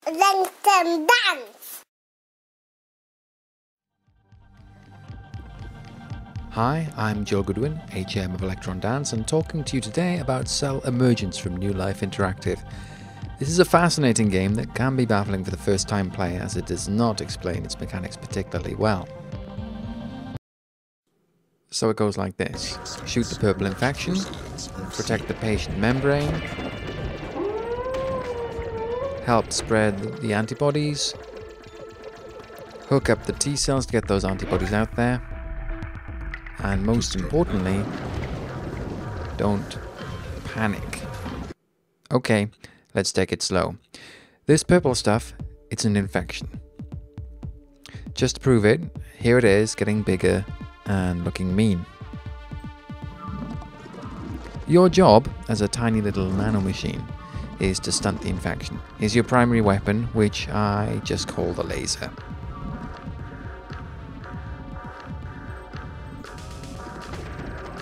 Electron dance. Hi, I'm Joe Goodwin, HM of Electron Dance, and talking to you today about Cell Emergence from New Life Interactive. This is a fascinating game that can be baffling for the first time player, as it does not explain its mechanics particularly well. So it goes like this: shoot the purple infection, protect the patient membrane, help spread the antibodies, hook up the T cells to get those antibodies out there, and most importantly, don't panic. Okay, let's take it slow. This purple stuff, it's an infection. Just to prove it, here it is, getting bigger and looking mean. Your job as a tiny little nanomachine is to stunt the infection. Here's your primary weapon, which I just call the laser.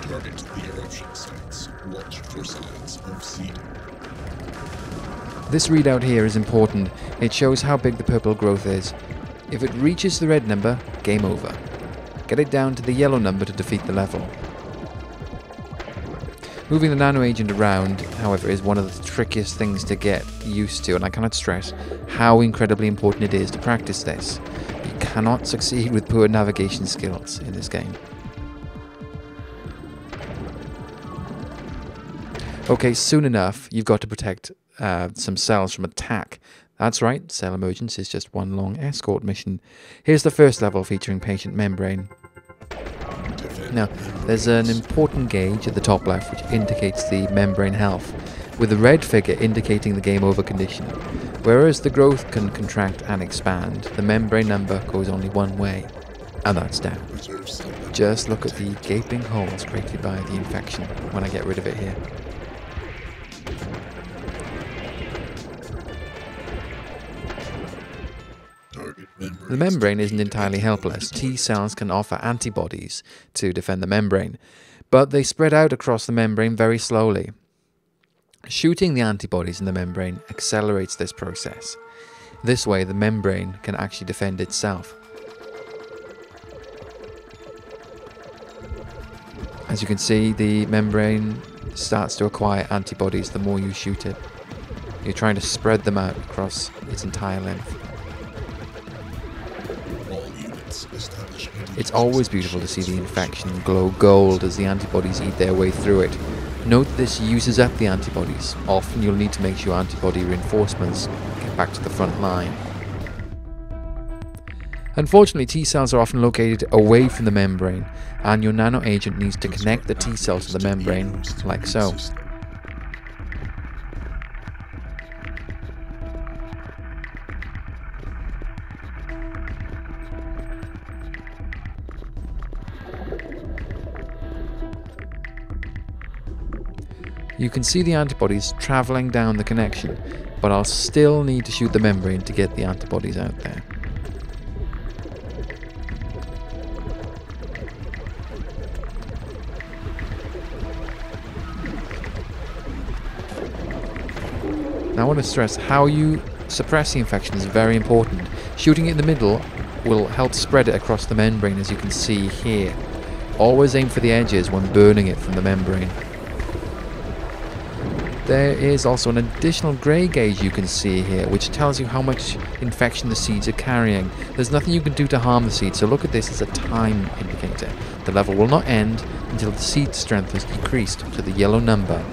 Target the eruption sites. Watch for signs of seeding. This readout here is important. It shows how big the purple growth is. If it reaches the red number, game over. Get it down to the yellow number to defeat the level. Moving the nano agent around, however, is one of the trickiest things to get used to, and I cannot stress how incredibly important it is to practice this. You cannot succeed with poor navigation skills in this game. Okay, soon enough, you've got to protect some cells from attack. That's right, Cell Emergence is just one long escort mission. Here's the first level featuring patient membrane. Now, there's an important gauge at the top left which indicates the membrane health, with the red figure indicating the game over condition. Whereas the growth can contract and expand, the membrane number goes only one way, and that's down. Just look at the gaping holes created by the infection when I get rid of it here. The membrane isn't entirely helpless. T cells can offer antibodies to defend the membrane, but they spread out across the membrane very slowly. Shooting the antibodies in the membrane accelerates this process. This way, the membrane can actually defend itself. As you can see, the membrane starts to acquire antibodies the more you shoot it. You're trying to spread them out across its entire length. It's always beautiful to see the infection glow gold as the antibodies eat their way through it. Note this uses up the antibodies. Often you'll need to make sure antibody reinforcements get back to the front line. Unfortunately, T cells are often located away from the membrane, and your nano agent needs to connect the T cell to the membrane, like so. You can see the antibodies travelling down the connection, but I'll still need to shoot the membrane to get the antibodies out there. Now I want to stress how you suppress the infection is very important. Shooting it in the middle will help spread it across the membrane, as you can see here. Always aim for the edges when burning it from the membrane. There is also an additional grey gauge you can see here, which tells you how much infection the seeds are carrying. There's nothing you can do to harm the seeds, so look at this as a time indicator. The level will not end until the seed strength has decreased to the yellow number.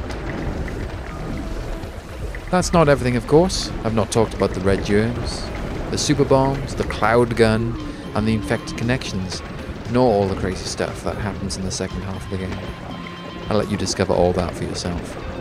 That's not everything, of course. I've not talked about the red germs, the super bombs, the cloud gun, and the infected connections, nor all the crazy stuff that happens in the second half of the game. I'll let you discover all that for yourself.